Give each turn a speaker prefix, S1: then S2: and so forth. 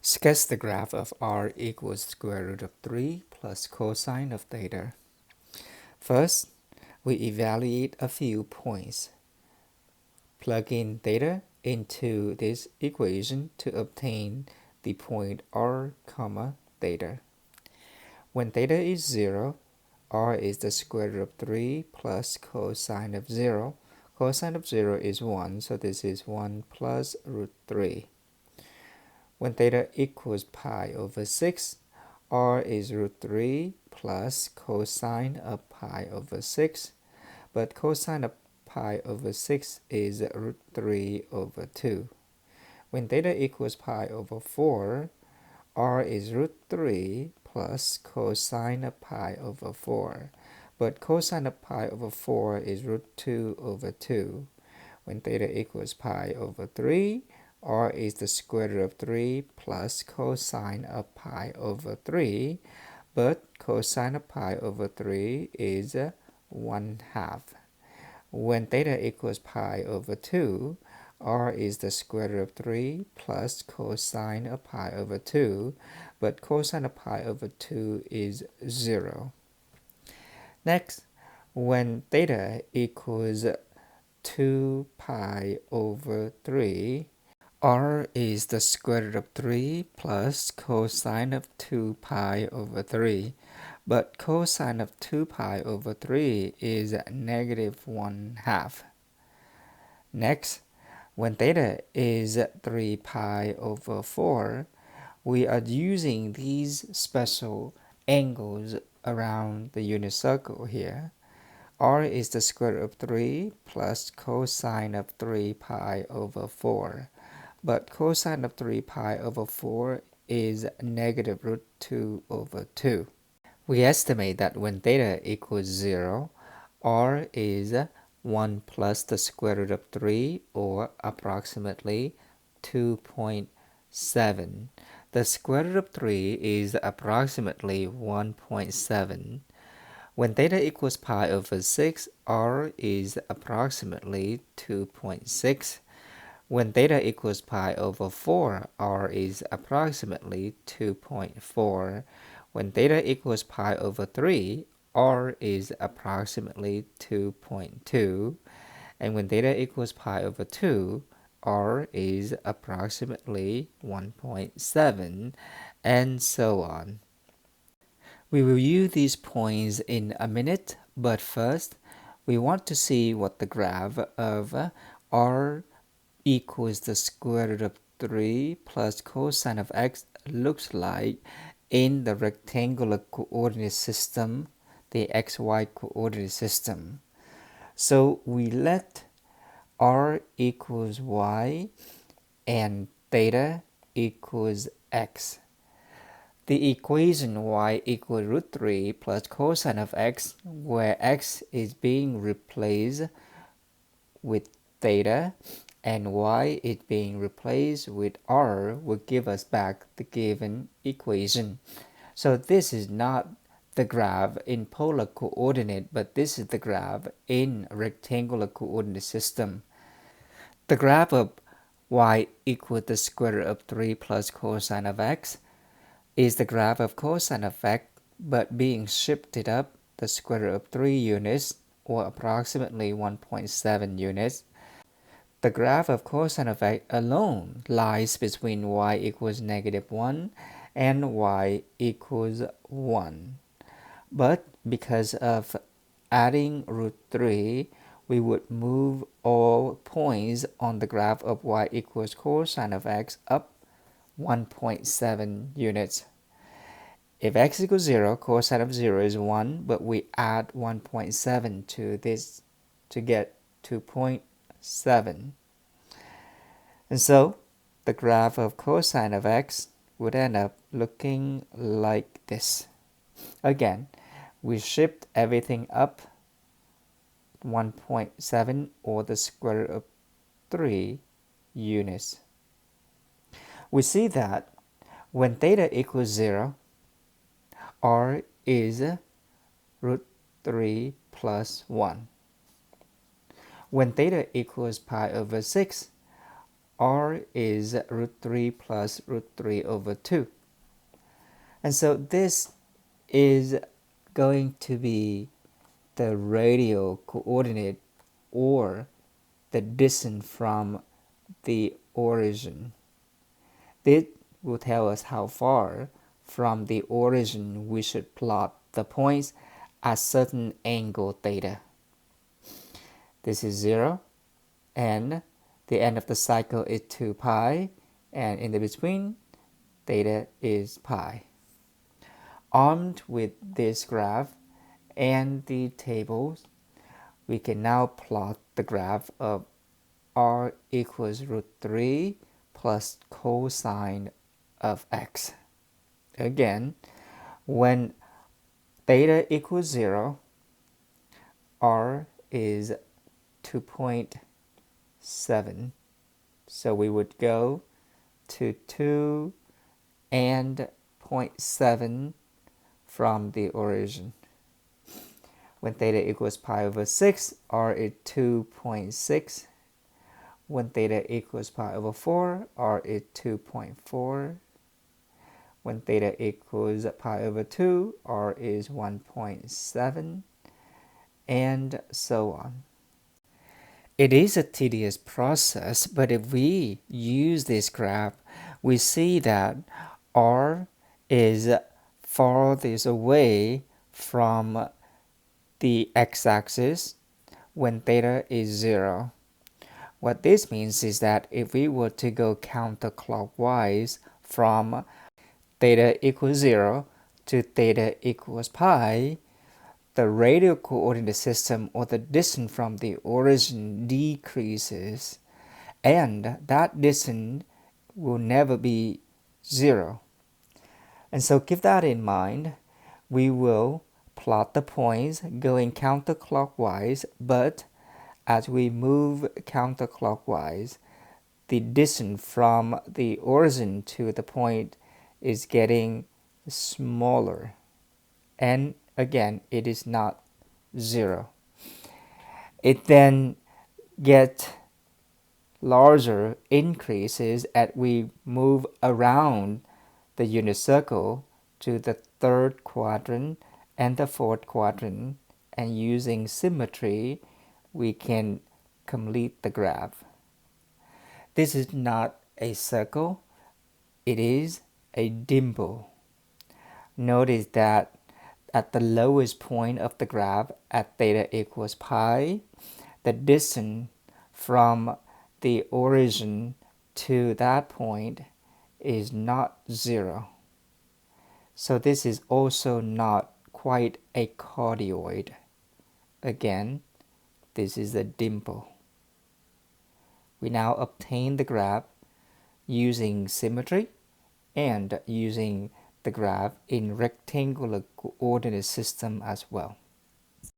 S1: Sketch the graph of r equals square root of 3 plus cosine of theta. First, we evaluate a few points. Plug in theta into this equation to obtain the point r, comma, theta. When theta is 0, r is the square root of 3 plus cosine of 0. Cosine of 0 is 1, so this is 1 plus root 3. When theta equals pi over 6, r is root 3 plus cosine of pi over 6, but cosine of pi over 6 is root 3 over 2. When theta equals pi over 4, r is root 3 plus cosine of pi over 4, but cosine of pi over 4 is root 2 over 2. When theta equals pi over 3, r is the square root of 3 plus cosine of pi over 3, but cosine of pi over 3 is 1/2. When theta equals pi over 2, r is the square root of 3 plus cosine of pi over 2, but cosine of pi over 2 is 0. Next, when theta equals 2 pi over 3, r is the square root of 3 plus cosine of 2 pi over 3, but cosine of 2 pi over 3 is negative 1/2. Next, when theta is 3 pi over 4, we are using these special angles around the unit circle here. R is the square root of 3 plus cosine of 3 pi over 4. But cosine of 3 pi over 4 is negative root 2 over 2. We estimate that when theta equals 0, r is 1 plus the square root of 3, or approximately 2.7. The square root of 3 is approximately 1.7. When theta equals pi over 6, r is approximately 2.6. When theta equals pi over 4, r is approximately 2.4. When theta equals pi over 3, r is approximately 2.2. And when theta equals pi over 2, r is approximately 1.7, and so on. We will use these points in a minute, but first, we want to see what the graph of r equals the square root of 3 plus cosine of x looks like in the rectangular coordinate system, the xy coordinate system. So we let r equals y and theta equals x. The equation y equals root 3 plus cosine of x, where x is being replaced with theta and y is being replaced with r, will give us back the given equation. So this is not the graph in polar coordinate, but this is the graph in rectangular coordinate system. The graph of y equals the square root of 3 plus cosine of x is the graph of cosine of x, but being shifted up the square root of 3 units, or approximately 1.7 units. The graph of cosine of x alone lies between y equals negative 1 and y equals 1. But because of adding root 3, we would move all points on the graph of y equals cosine of x up 1.7 units. If x equals 0, cosine of 0 is 1, but we add 1.7 to this to get 2.7. And so, the graph of cosine of x would end up looking like this. Again, we shift everything up 1.7, or the square root of 3 units. We see that when theta equals 0, r is root 3 plus 1. When theta equals pi over 6, r is root 3 plus root 3 over 2. And so this is going to be the radial coordinate, or the distance from the origin. This will tell us how far from the origin we should plot the points at certain angle theta. This is 0, and the end of the cycle is 2 pi, and in the between, theta is pi. Armed with this graph and the tables, we can now plot the graph of r equals root 3 plus cosine of x. Again, when theta equals 0, r is 2.7. So we would go to 2 and 0.7 from the origin. When theta equals pi over 6, r is 2.6. When theta equals pi over 4, r is 2.4. When theta equals pi over 2, r is 1.7, and so on. It is a tedious process, but if we use this graph, we see that r is farthest away from the x-axis when theta is 0. What this means is that if we were to go counterclockwise from theta equals 0 to theta equals pi, the radial coordinate system, or the distance from the origin, decreases, and that distance will never be 0. And so keep that in mind. We will plot the points going counterclockwise, but as we move counterclockwise, the distance from the origin to the point is getting smaller, and again, it is not 0. It then gets larger increases as we move around the unit circle to the third quadrant and the fourth quadrant, and using symmetry, we can complete the graph. This is not a circle, it is a dimple. Notice that at the lowest point of the graph, at theta equals pi, the distance from the origin to that point is not 0. So this is also not quite a cardioid. Again, this is a dimple. We now obtain the graph using symmetry and using the graph in rectangular coordinate system as well.